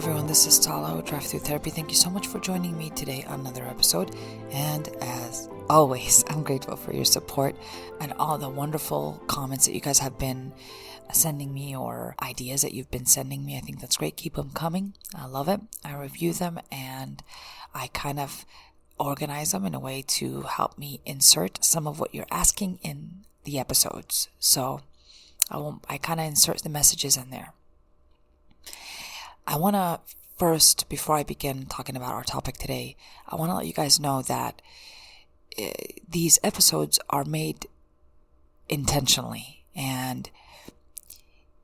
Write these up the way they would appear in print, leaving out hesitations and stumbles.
everyone, this is Talo, Drive-Thru Therapy. Thank you so much for joining me today on another episode. And as always, I'm grateful for your support and all the wonderful comments that you guys have been sending me or ideas that you've been sending me. I think that's great. Keep them coming. I love it. I review them and I kind of organize them in a way to help me insert some of what you're asking in the episodes. So I kind of insert the messages in there. I want to first, before I begin talking about our topic today, I want to let you guys know that these episodes are made intentionally and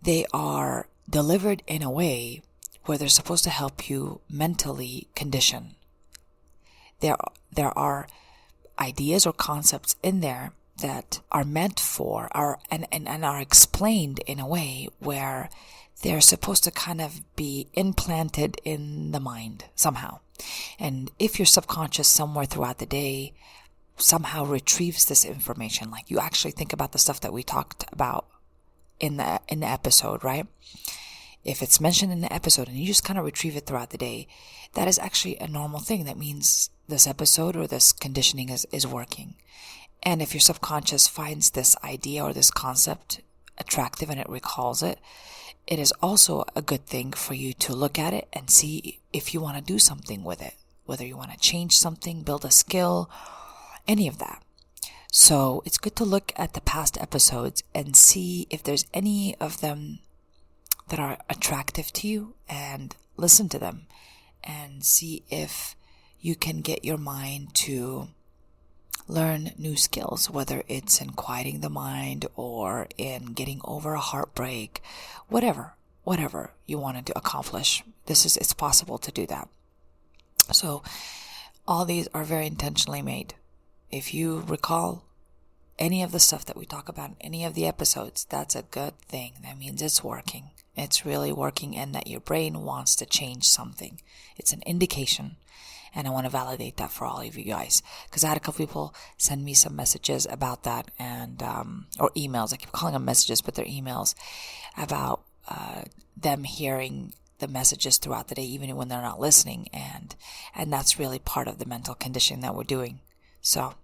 they are delivered in a way where they're supposed to help you mentally condition. There are ideas or concepts in there that are meant for and are explained in a way where they're supposed to kind of be implanted in the mind somehow. And if your subconscious somewhere throughout the day somehow retrieves this information, like you actually think about the stuff that we talked about in the episode, right? If it's mentioned in the episode and you just kind of retrieve it throughout the day, that is actually a normal thing. That means this episode or this conditioning is working. And if your subconscious finds this idea or this concept attractive and it recalls it, it is also a good thing for you to look at it and see if you want to do something with it, whether you want to change something, build a skill, any of that. So it's good to look at the past episodes and see if there's any of them that are attractive to you and listen to them and see if you can get your mind to learn new skills, whether it's in quieting the mind or in getting over a heartbreak, whatever you wanted to accomplish. It's possible to do that. So all these are very intentionally made. If you recall any of the stuff that we talk about in any of the episodes, that's a good thing. That means it's working. It's really working and that your brain wants to change something. It's an indication. And I want to validate that for all of you guys. Because I had a couple people send me some messages about that and, or emails. I keep calling them messages, but they're emails about, them hearing the messages throughout the day, even when they're not listening. And that's really part of the mental conditioning that we're doing. So,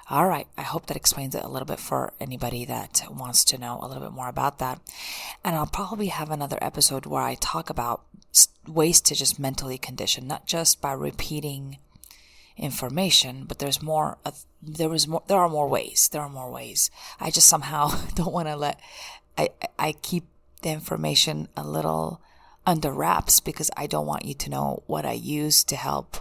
all right. I hope that explains it a little bit for anybody that wants to know a little bit more about that. And I'll probably have another episode where I talk about ways to just mentally condition, not just by repeating information, but there are more ways. I just somehow don't want to I keep the information a little under wraps because I don't want you to know what I use to help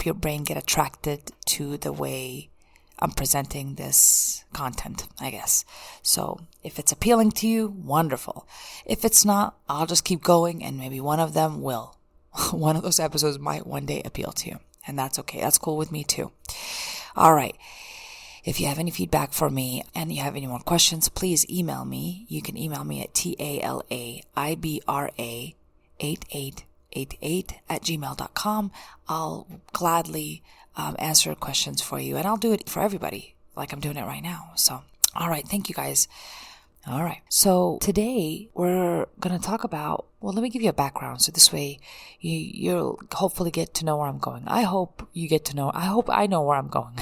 your brain get attracted to the way I'm presenting this content, I guess. So if it's appealing to you, wonderful. If it's not, I'll just keep going and maybe one of them will. One of those episodes might one day appeal to you. And that's okay. That's cool with me too. All right. If you have any feedback for me and you have any more questions, please email me. You can email me at talibra8888@gmail.com. I'll gladly answer questions for you, and I'll do it for everybody like I'm doing it right now. So, all right. Thank you guys. All right. So today we're going to talk about, well, let me give you a background. So this way you'll hopefully get to know where I'm going. I hope I know where I'm going.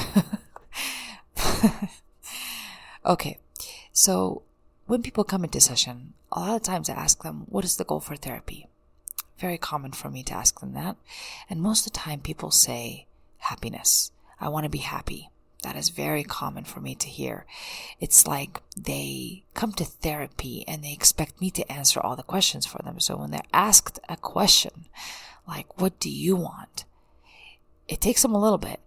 Okay. So when people come into session, a lot of times I ask them, what is the goal for therapy? Very common for me to ask them that. And most of the time people say happiness. I want to be happy. That is very common for me to hear. It's like they come to therapy and they expect me to answer all the questions for them. So when they're asked a question, like, what do you want? It takes them a little bit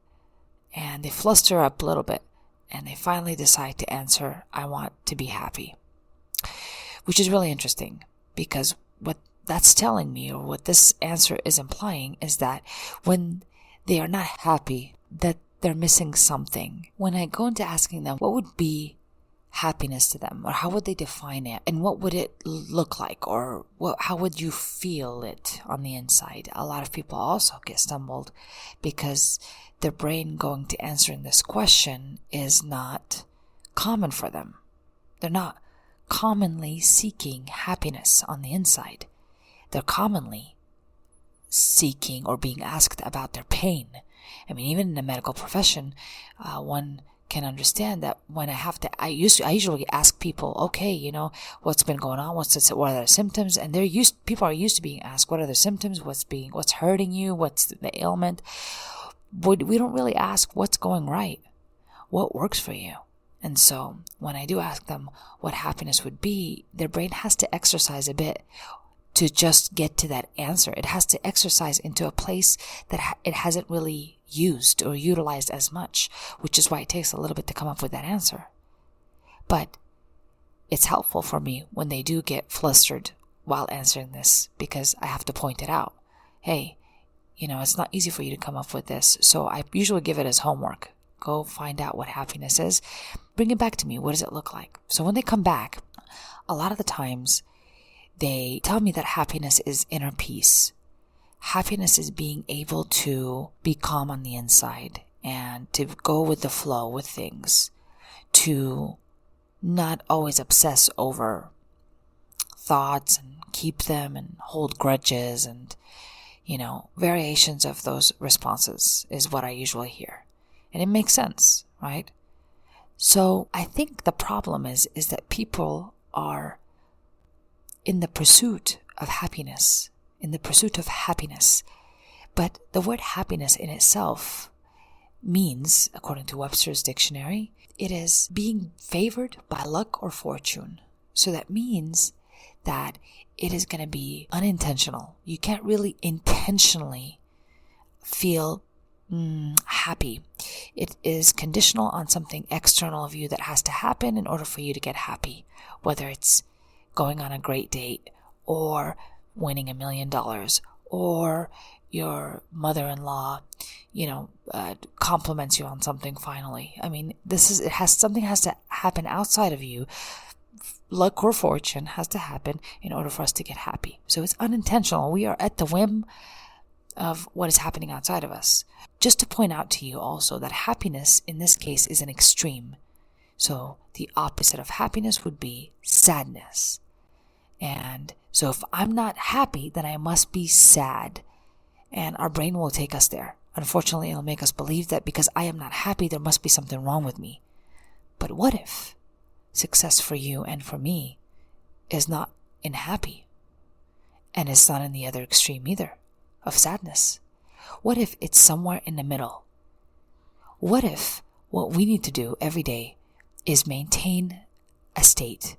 and they fluster up a little bit and they finally decide to answer, I want to be happy. Which is really interesting because what that's telling me, or what this answer is implying, is that when they are not happy, that they're missing something. When I go into asking them, what would be happiness to them, or how would they define it, and what would it look like, or how would you feel it on the inside? A lot of people also get stumbled because their brain going to answering this question is not common for them. They're not commonly seeking happiness on the inside. They're commonly seeking or being asked about their pain. I mean, even in the medical profession, one can understand that when I usually ask people, okay, what's been going on? What are their symptoms? And people are used to being asked, what are their symptoms? What's hurting you? What's the ailment? But we don't really ask what's going right. What works for you? And so when I do ask them what happiness would be, their brain has to exercise a bit to just get to that answer. It has to exercise into a place that it hasn't really used or utilized as much, which is why it takes a little bit to come up with that answer. But it's helpful for me when they do get flustered while answering this, because I have to point it out. Hey, it's not easy for you to come up with this. So I usually give it as homework. Go find out what happiness is. Bring it back to me. What does it look like? So when they come back, a lot of the times they tell me that happiness is inner peace. Happiness is being able to be calm on the inside and to go with the flow with things, to not always obsess over thoughts and keep them and hold grudges and, variations of those responses is what I usually hear. And it makes sense, right? So I think the problem is that people are in the pursuit of happiness, But the word happiness in itself means, according to Webster's dictionary, it is being favored by luck or fortune. So that means that it is going to be unintentional. You can't really intentionally feel happy. It is conditional on something external of you that has to happen in order for you to get happy, whether it's going on a great date or winning $1 million or your mother-in-law, compliments you on something finally. I mean, something has to happen outside of you. Luck or fortune has to happen in order for us to get happy. So it's unintentional. We are at the whim of what is happening outside of us. Just to point out to you also that happiness in this case is an extreme. So the opposite of happiness would be sadness. And so if I'm not happy, then I must be sad. And our brain will take us there. Unfortunately, it'll make us believe that because I am not happy, there must be something wrong with me. But what if success for you and for me is not in happy? And it's not in the other extreme either, of sadness. What if it's somewhere in the middle? What if what we need to do every day is maintain a state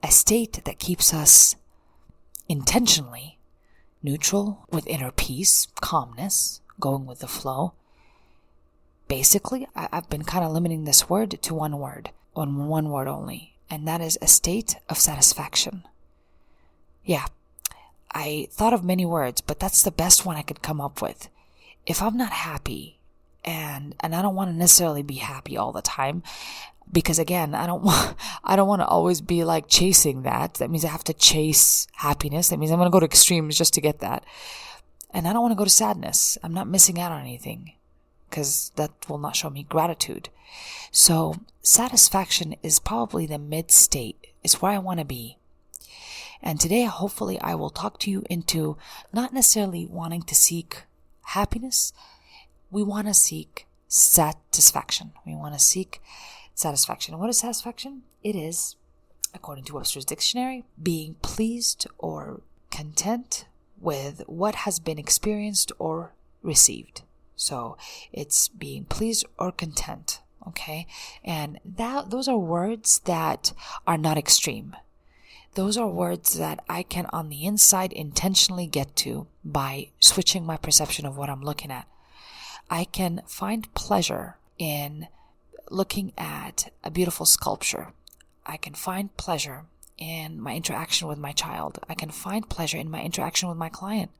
that keeps us intentionally neutral, with inner peace, calmness, going with the flow? Basically, I've been kind of limiting this word to one word only, and that is a state of satisfaction. Yeah, I thought of many words, but that's the best one I could come up with. If I'm not happy, and I don't want to necessarily be happy all the time, because again, I don't want to always be like chasing that. That means I have to chase happiness. That means I'm going to go to extremes just to get that. And I don't want to go to sadness. I'm not missing out on anything, because that will not show me gratitude. So satisfaction is probably the mid state. It's where I want to be. And today, hopefully, I will talk to you into not necessarily wanting to seek happiness. We want to seek satisfaction. We want to seek satisfaction. What is satisfaction? It is, according to Webster's dictionary, being pleased or content with what has been experienced or received. So it's being pleased or content. Okay. And those are words that are not extreme. Those are words that I can on the inside intentionally get to by switching my perception of what I'm looking at. I can find pleasure in looking at a beautiful sculpture. I can find pleasure in my interaction with my child. I can find pleasure in my interaction with my client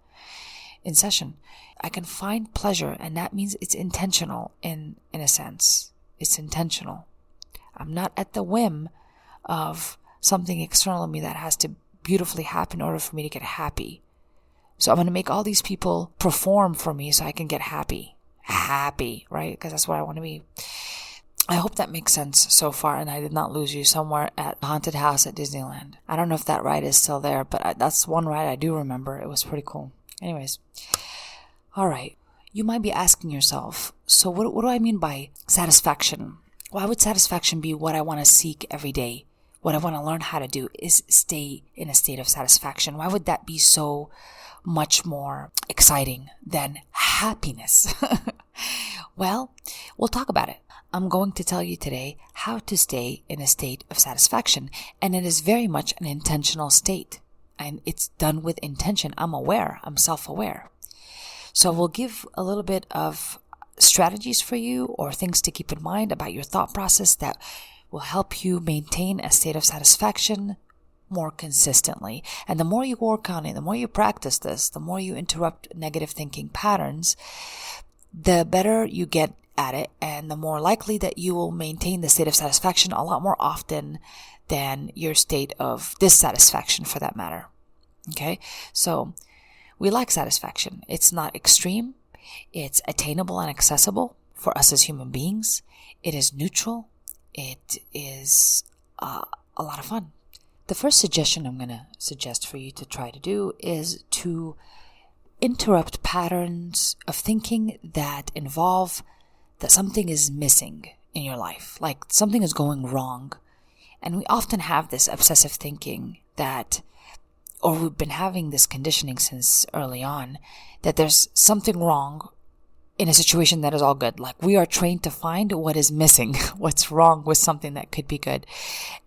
in session. I can find pleasure, and that means it's intentional in a sense. It's intentional. I'm not at the whim of something external in me that has to beautifully happen in order for me to get happy. So I'm going to make all these people perform for me so I can get happy, right? Because that's what I want to be. I hope that makes sense so far and I did not lose you somewhere at the haunted house at Disneyland. I don't know if that ride is still there, but that's one ride I do remember. It was pretty cool. Anyways, all right. You might be asking yourself, so what do I mean by satisfaction? Why would satisfaction be what I want to seek every day? What I want to learn how to do is stay in a state of satisfaction. Why would that be so much more exciting than happiness? Well, we'll talk about it. I'm going to tell you today how to stay in a state of satisfaction. And it is very much an intentional state. And it's done with intention. I'm aware. I'm self-aware. So we'll give a little bit of strategies for you or things to keep in mind about your thought process that will help you maintain a state of satisfaction more consistently. And the more you work on it, the more you practice this, the more you interrupt negative thinking patterns, the better you get at it and the more likely that you will maintain the state of satisfaction a lot more often than your state of dissatisfaction for that matter. Okay? So we like satisfaction. It's not extreme. It's attainable and accessible for us as human beings. It is neutral. It is a lot of fun. The first suggestion I'm going to suggest for you to try to do is to interrupt patterns of thinking that involve that something is missing in your life, like something is going wrong. And we often have this obsessive thinking that, or we've been having this conditioning since early on, that there's something wrong in a situation that is all good. Like we are trained to find what is missing, what's wrong with something that could be good.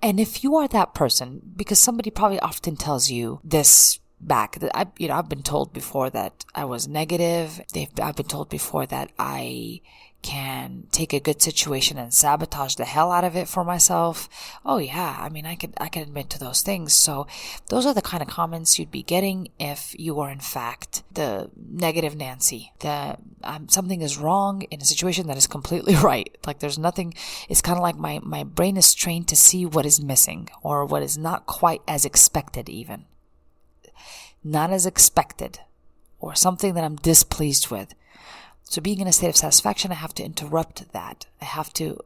And if you are that person, because somebody probably often tells you this back, that I've been told before that I was negative. I've been told before that I can take a good situation and sabotage the hell out of it for myself. Oh yeah, I mean, I can admit to those things. So those are the kind of comments you'd be getting if you were in fact the negative Nancy. Something is wrong in a situation that is completely right. Like there's nothing, it's kind of like my brain is trained to see what is missing or what is not quite as expected even. Not as expected or something that I'm displeased with. So being in a state of satisfaction, I have to interrupt that. I have to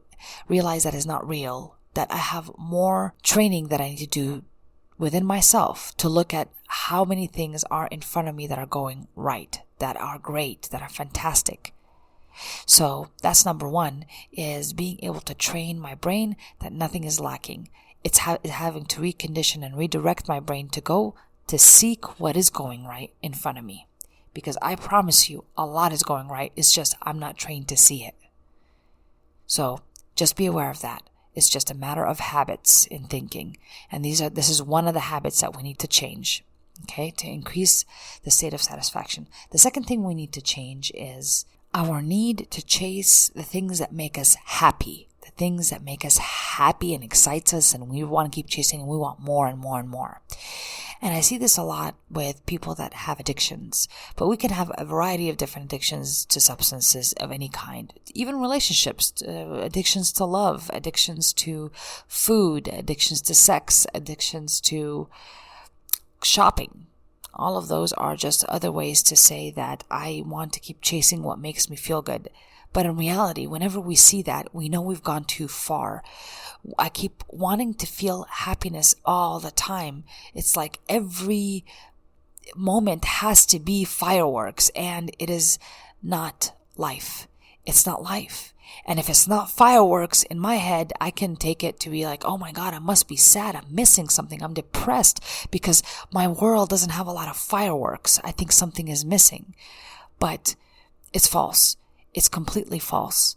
realize that is not real, that I have more training that I need to do within myself to look at how many things are in front of me that are going right, that are great, that are fantastic. So that's number one, is being able to train my brain that nothing is lacking. It's having to recondition and redirect my brain to go to seek what is going right in front of me. Because I promise you, a lot is going right. It's just I'm not trained to see it. So just be aware of that. It's just a matter of habits in thinking. And this is one of the habits that we need to change, okay, to increase the state of satisfaction. The second thing we need to change is our need to chase the things that make us happy. The things that make us happy and excites us, and we want to keep chasing, and we want more and more and more. And I see this a lot with people that have addictions, but we can have a variety of different addictions to substances of any kind, even relationships, addictions to love, addictions to food, addictions to sex, addictions to shopping. All of those are just other ways to say that I want to keep chasing what makes me feel good. But in reality, whenever we see that, we know we've gone too far. I keep wanting to feel happiness all the time. It's like every moment has to be fireworks, and it is not life. It's not life. And if it's not fireworks in my head, I can take it to be like, oh my God, I must be sad. I'm missing something. I'm depressed because my world doesn't have a lot of fireworks. I think something is missing. But it's false. It's completely false.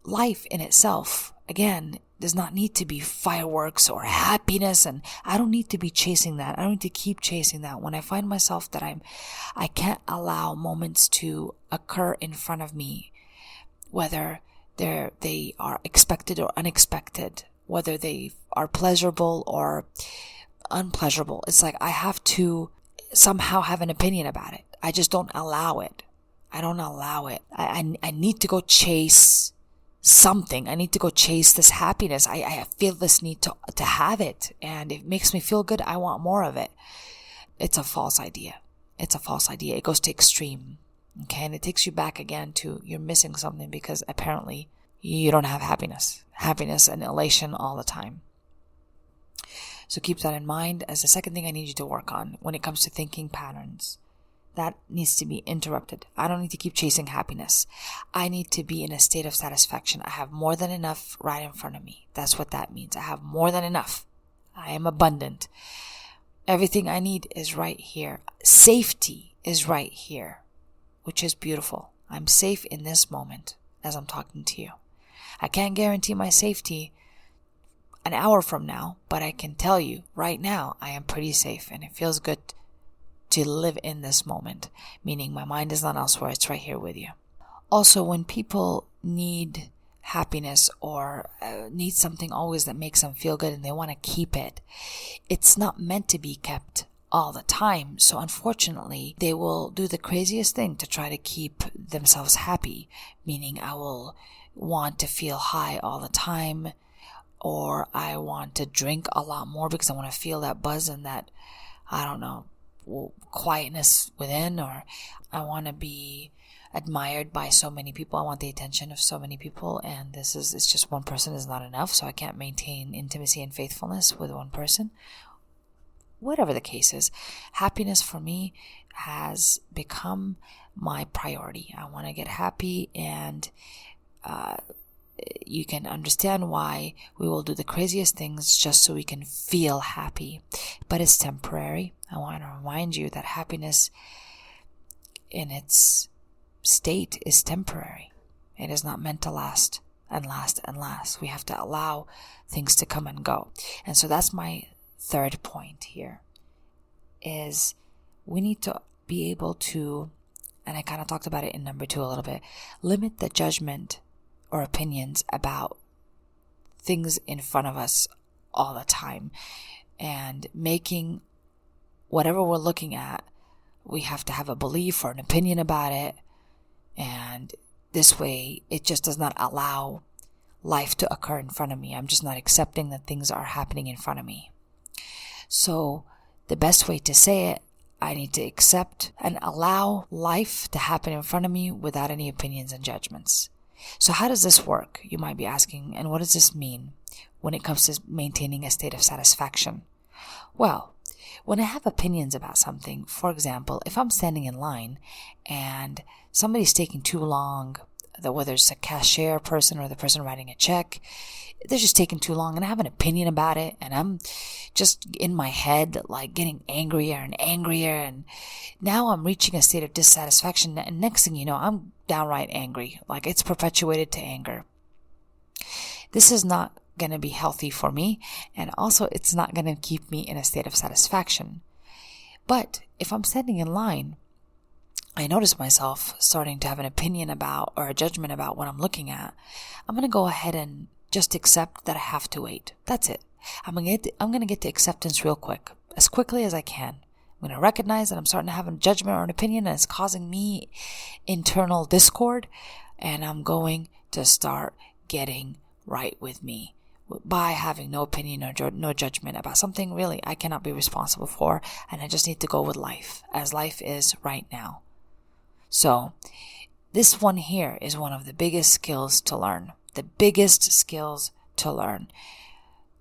Life in itself, again, does not need to be fireworks or happiness, and I don't need to be chasing that. I don't need to keep chasing that. When I find myself that I can't allow moments to occur in front of me, whether they are expected or unexpected, whether they are pleasurable or unpleasurable, it's like I have to somehow have an opinion about it. I just don't allow it. I don't allow it. I need to go chase something. I need to go chase this happiness. I feel this need to have it. And it makes me feel good. I want more of it. It's a false idea. It's a false idea. It goes to extreme. Okay. And it takes you back again to you're missing something because apparently you don't have happiness and elation all the time. So keep that in mind as the second thing I need you to work on when it comes to thinking patterns. That needs to be interrupted. I don't need to keep chasing happiness. I need to be in a state of satisfaction. I have more than enough right in front of me. That's what that means. I have more than enough. I am abundant. Everything I need is right here. Safety is right here, which is beautiful. I'm safe in this moment as I'm talking to you. I can't guarantee my safety an hour from now, but I can tell you right now I am pretty safe, and it feels good to live in this moment, meaning my mind is not elsewhere, it's right here with you. Also, when people need happiness or need something always that makes them feel good and they want to keep it, it's not meant to be kept all the time. So unfortunately, they will do the craziest thing to try to keep themselves happy, meaning I will want to feel high all the time, or I want to drink a lot more because I want to feel that buzz and that, I don't know, quietness within, or I want to be admired by so many people. I want the attention of so many people, and it's just one person is not enough, so I can't maintain intimacy and faithfulness with one person. Whatever the case is, happiness for me has become my priority. I want to get happy, and you can understand why we will do the craziest things just so we can feel happy. But it's temporary. I want to remind you that happiness in its state is temporary. It is not meant to last and last and last. We have to allow things to come and go. And so that's my third point here, is we need to be able to, and I kind of talked about it in number 2 a little bit, limit the judgment or opinions about things in front of us all the time, and making whatever we're looking at, we have to have a belief or an opinion about it, and this way it just does not allow life to occur in front of me. I'm just not accepting that things are happening in front of me. So the best way to say it, I need to accept and allow life to happen in front of me without any opinions and judgments. So how does this work? You might be asking, and what does this mean when it comes to maintaining a state of satisfaction? Well, when I have opinions about something, for example, if I'm standing in line and somebody's taking too long, whether it's a cashier person or the person writing a check, they're just taking too long, and I have an opinion about it, and I'm just in my head like getting angrier and angrier, and now I'm reaching a state of dissatisfaction, and next thing you know, I'm downright angry, like it's perpetuated to anger. This is not going to be healthy for me, and also it's not going to keep me in a state of satisfaction. But if I'm standing in line, I notice myself starting to have an opinion about or a judgment about what I'm looking at, I'm going to go ahead and just accept that I have to wait. That's it. I'm going to get to acceptance real quick, as quickly as I can. I'm going to recognize that I'm starting to have a judgment or an opinion and it's causing me internal discord, and I'm going to start getting right with me by having no opinion or no judgment about something really I cannot be responsible for, and I just need to go with life as life is right now. So this one here is one of the biggest skills to learn. The biggest skills to learn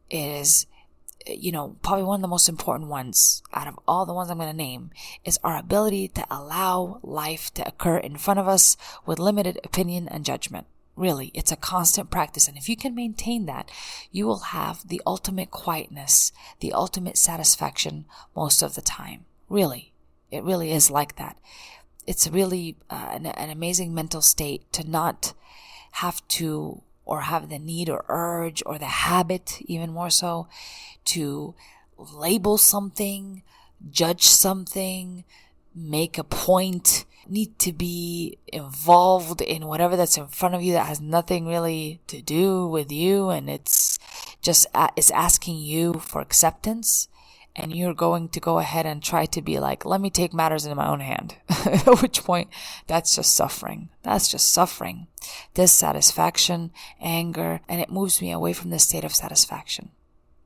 is, probably one of the most important ones out of all the ones I'm going to name is our ability to allow life to occur in front of us with limited opinion and judgment. Really, it's a constant practice. And if you can maintain that, you will have the ultimate quietness, the ultimate satisfaction most of the time. Really, it really is like that. It's really an amazing mental state to not have to, or have the need or urge or the habit, even more so, to label something, judge something, make a point, need to be involved in whatever that's in front of you that has nothing really to do with you, and it's just it's asking you for acceptance, and you're going to go ahead and try to be like, let me take matters into my own hand. At which point, that's just suffering. That's just suffering. Dissatisfaction, anger, and it moves me away from the state of satisfaction.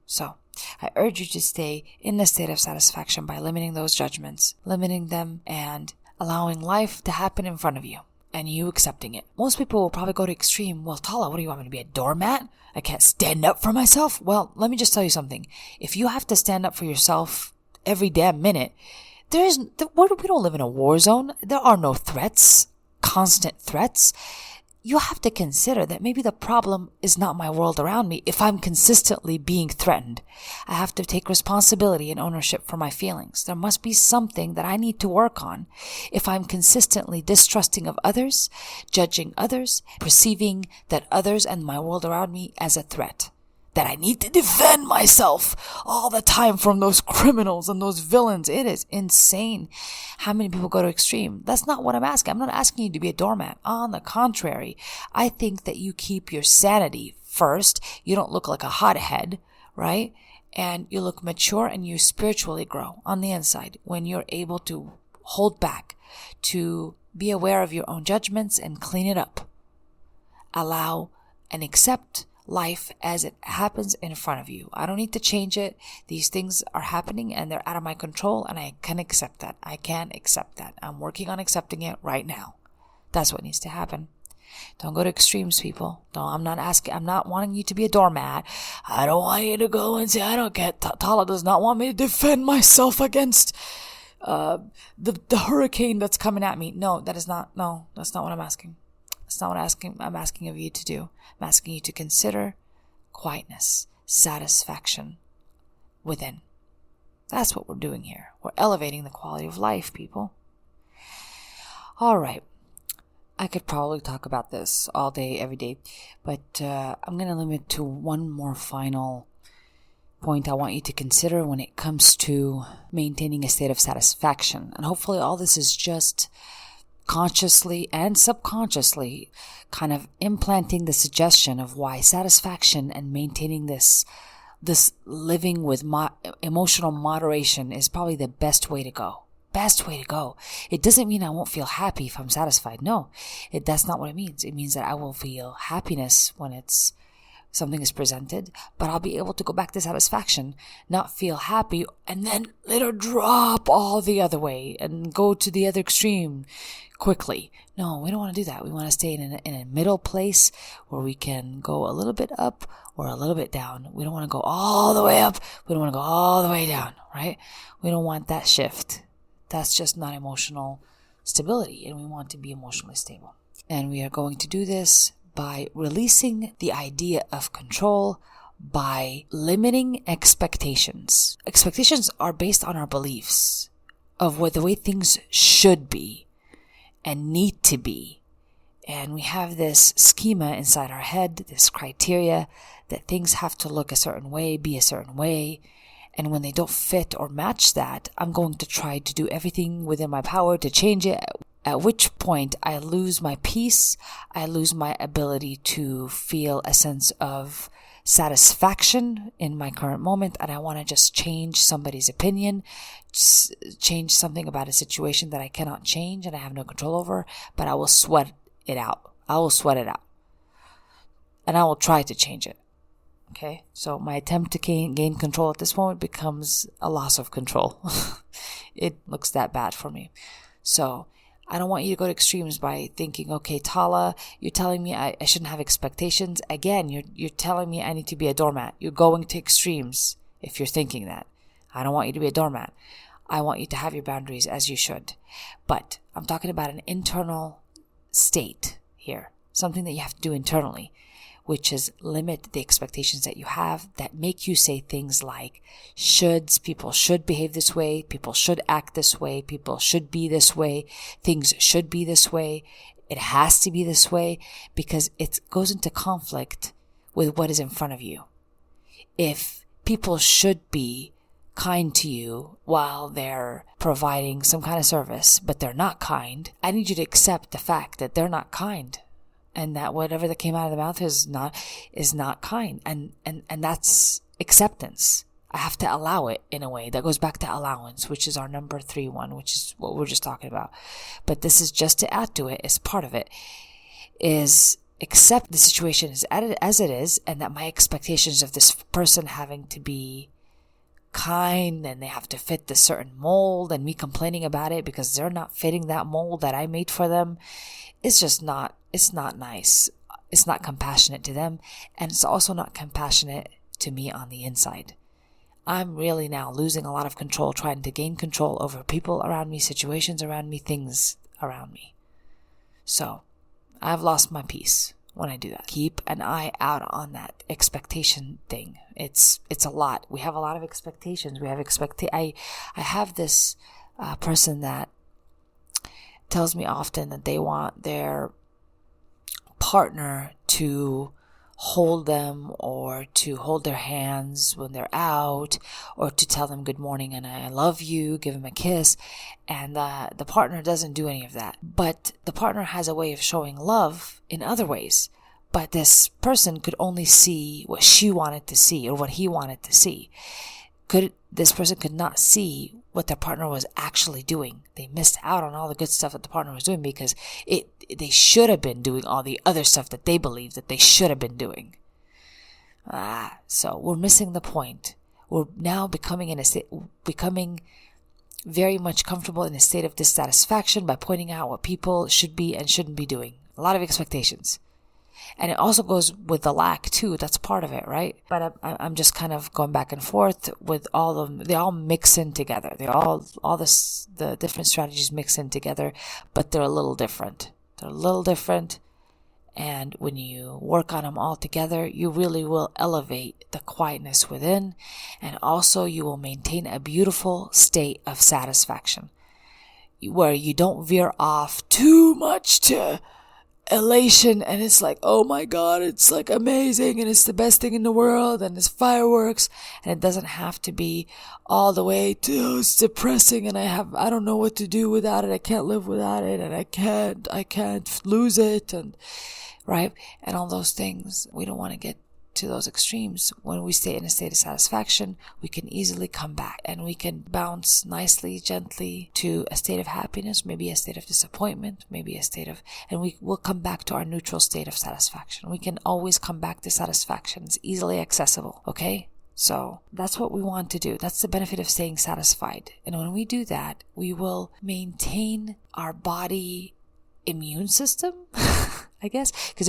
So, I urge you to stay in the state of satisfaction by limiting those judgments, limiting them, and allowing life to happen in front of you. and you accepting it. Most people will probably go to extreme. Well, Tala, what do you want me to be, a doormat? I can't stand up for myself? Well, let me just tell you something. If you have to stand up for yourself every damn minute, we don't live in a war zone. There are no threats, constant threats. You have to consider that maybe the problem is not my world around me if I'm consistently being threatened. I have to take responsibility and ownership for my feelings. There must be something that I need to work on if I'm consistently distrusting of others, judging others, perceiving that others and my world around me as a threat. That I need to defend myself all the time from those criminals and those villains. It is insane how many people go to extreme. That's not what I'm asking. I'm not asking you to be a doormat. On the contrary, I think that you keep your sanity first. You don't look like a hothead, right? And you look mature and you spiritually grow on the inside when you're able to hold back, to be aware of your own judgments and clean it up. Allow and accept life as it happens in front of you. I don't need to change it. These things are happening and they're out of my control, and I can accept that. I can accept that. I'm working on accepting it right now. That's what needs to happen. Don't go to extremes, people. I'm not wanting you to be a doormat. I don't want you to go and say, I don't get, Tala does not want me to defend myself against the hurricane that's coming at me. That's not what I'm asking. That's not what I'm asking of you to do. I'm asking you to consider quietness, satisfaction within. That's what we're doing here. We're elevating the quality of life, people. All right. I could probably talk about this all day, every day, but I'm going to limit to one more final point I want you to consider when it comes to maintaining a state of satisfaction. And hopefully all this is just consciously and subconsciously kind of implanting the suggestion of why satisfaction and maintaining this living with emotional moderation is probably the best way to go. It doesn't mean I won't feel happy if I'm satisfied. No, that's not what it means. It means that I will feel happiness when something is presented, but I'll be able to go back to satisfaction, not feel happy, and then later drop all the other way and go to the other extreme quickly. No, we don't want to do that. We want to stay in a middle place where we can go a little bit up or a little bit down. We don't want to go all the way up. We don't want to go all the way down, right? We don't want that shift. That's just not emotional stability, and we want to be emotionally stable. And we are going to do this by releasing the idea of control, by limiting expectations. Expectations are based on our beliefs of the way things should be and need to be. And we have this schema inside our head, this criteria that things have to look a certain way, be a certain way. And when they don't fit or match that, I'm going to try to do everything within my power to change it. At which point I lose my peace, I lose my ability to feel a sense of satisfaction in my current moment, and I want to just change somebody's opinion, change something about a situation that I cannot change and I have no control over, but I will sweat it out. And I will try to change it. Okay, so my attempt to gain control at this moment becomes a loss of control. It looks that bad for me. So I don't want you to go to extremes by thinking, okay, Tala, you're telling me I shouldn't have expectations. Again, you're telling me I need to be a doormat. You're going to extremes if you're thinking that. I don't want you to be a doormat. I want you to have your boundaries as you should. But I'm talking about an internal state here, something that you have to do internally, which is limit the expectations that you have that make you say things like shoulds, people should behave this way, people should act this way, people should be this way, things should be this way, it has to be this way, because it goes into conflict with what is in front of you. If people should be kind to you while they're providing some kind of service, but they're not kind, I need you to accept the fact that they're not kind. And that whatever that came out of the mouth is not kind. And that's acceptance. I have to allow it in a way. That goes back to allowance, which is our number 3 one, which is what we're just talking about. But this is just to add to it, as part of it, is accept the situation as it is, and that my expectations of this person having to be kind and they have to fit the certain mold, and me complaining about it because they're not fitting that mold that I made for them. It's not nice. It's not compassionate to them, and it's also not compassionate to me on the inside. I'm really now losing a lot of control, trying to gain control over people around me, situations around me, things around me. So I've lost my peace when I do that. Keep an eye out on that expectation thing. It's a lot. We have a lot of expectations. I have this person that tells me often that they want their partner to hold them or to hold their hands when they're out, or to tell them good morning and I love you, give them a kiss. And the partner doesn't do any of that. But the partner has a way of showing love in other ways. But this person could only see what she wanted to see or what he wanted to see. This person could not see what their partner was actually doing. They missed out on all the good stuff that the partner was doing because they should have been doing all the other stuff that they believed that they should have been doing. So we're missing the point. We're now becoming very much comfortable in a state of dissatisfaction by pointing out what people should be and shouldn't be doing. A lot of expectations. And it also goes with the lack too. That's part of it, right? But I'm just kind of going back and forth with all of them. They all mix in together. The different strategies mix in together, but they're a little different. And when you work on them all together, you really will elevate the quietness within. And also you will maintain a beautiful state of satisfaction where you don't veer off too much to elation and it's like, oh my god, it's like amazing and it's the best thing in the world and it's fireworks, and it doesn't have to be all the way to it's depressing and I don't know what to do without it, I can't live without it, and I can't lose it, and right, and all those things. We don't want to get to those extremes. When we stay in a state of satisfaction, we can easily come back and we can bounce nicely, gently to a state of happiness, maybe a state of disappointment, and we will come back to our neutral state of satisfaction. We can always come back to satisfaction. It's easily accessible, okay? So that's what we want to do. That's the benefit of staying satisfied. And when we do that, we will maintain our body immune system, I guess, because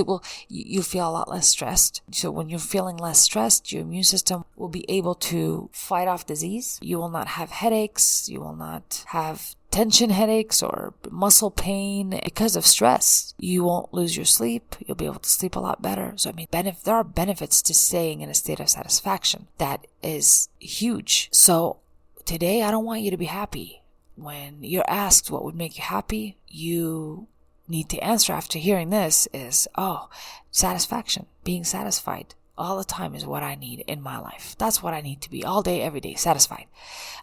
you feel a lot less stressed. So when you're feeling less stressed, your immune system will be able to fight off disease. You will not have headaches. You will not have tension headaches or muscle pain because of stress. You won't lose your sleep. You'll be able to sleep a lot better. So there are benefits to staying in a state of satisfaction. That is huge. So today, I don't want you to be happy. When you're asked what would make you happy, you need to answer after hearing this is, satisfaction. Being satisfied all the time is what I need in my life. That's what I need to be all day, every day, satisfied.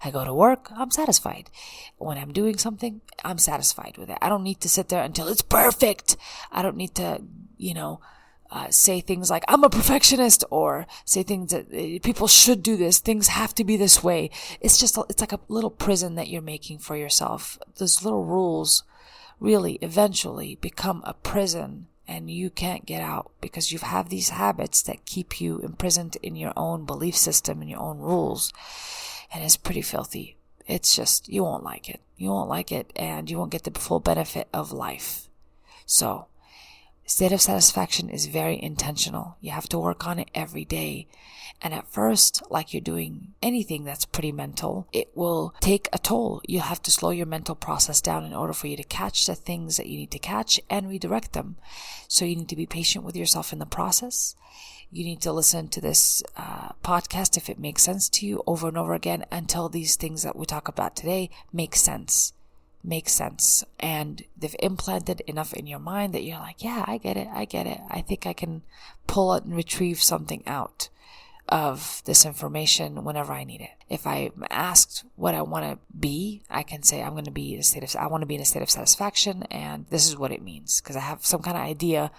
I go to work, I'm satisfied. When I'm doing something, I'm satisfied with it. I don't need to sit there until it's perfect. I don't need to, say things like, I'm a perfectionist, or say things that people should do this. Things have to be this way. It's like a little prison that you're making for yourself. Those little rules really eventually become a prison and you can't get out because you have these habits that keep you imprisoned in your own belief system and your own rules. And it's pretty filthy. It's just, you won't like it. And you won't get the full benefit of life. So, state of satisfaction is very intentional. You have to work on it every day. And at first, like you're doing anything that's pretty mental, it will take a toll. You have to slow your mental process down in order for you to catch the things that you need to catch and redirect them. So you need to be patient with yourself in the process. You need to listen to this podcast if it makes sense to you over and over again until these things that we talk about today make sense. And they've implanted enough in your mind that you're like, yeah, I get it. I think I can pull it and retrieve something out of this information whenever I need it. If I'm asked what I want to be, I can say I want to be in a state of satisfaction, and this is what it means, because I have some kind of idea.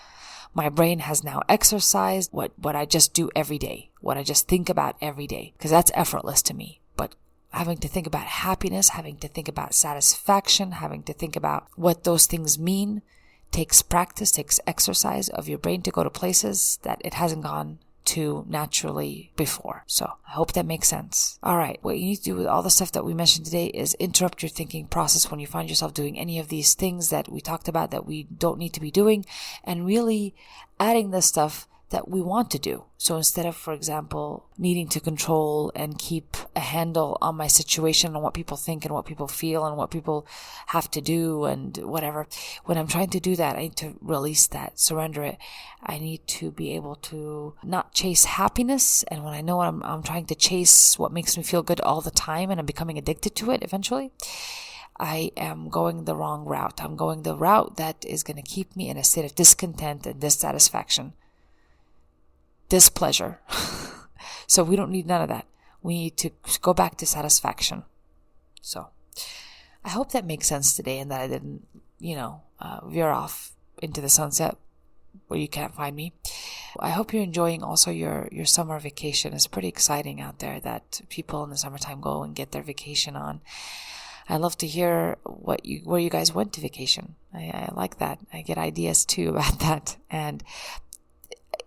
My brain has now exercised what I just do every day, what I just think about every day, because that's effortless to me. But having to think about happiness, having to think about satisfaction, having to think about what those things mean takes practice, takes exercise of your brain to go to places that it hasn't gone to naturally before. So I hope that makes sense. All right. What you need to do with all the stuff that we mentioned today is interrupt your thinking process when you find yourself doing any of these things that we talked about that we don't need to be doing, and really adding the stuff that we want to do. So instead of, for example, needing to control and keep a handle on my situation and what people think and what people feel and what people have to do and whatever, when I'm trying to do that, I need to release that, surrender it. I need to be able to not chase happiness. And when I know I'm trying to chase what makes me feel good all the time and I'm becoming addicted to it eventually, I am going the wrong route. I'm going the route that is going to keep me in a state of discontent and dissatisfaction. Displeasure. So we don't need none of that. We need to go back to satisfaction. So I hope that makes sense today and that I didn't, veer off into the sunset where you can't find me. I hope you're enjoying also your summer vacation. It's pretty exciting out there that people in the summertime go and get their vacation on. I love to hear where you guys went to vacation. I like that. I get ideas too about that. And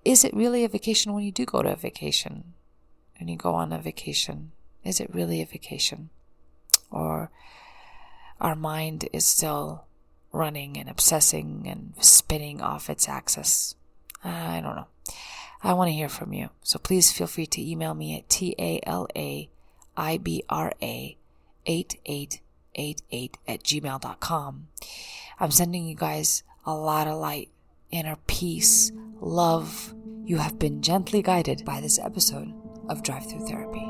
is it really a vacation when you do go to a vacation? When you go on a vacation, is it really a vacation? Or our mind is still running and obsessing and spinning off its axis? I don't know. I want to hear from you. So please feel free to email me at talaibra8888@gmail.com. I'm sending you guys a lot of light, inner peace, love. You have been gently guided by this episode of Drive-Thru Therapy.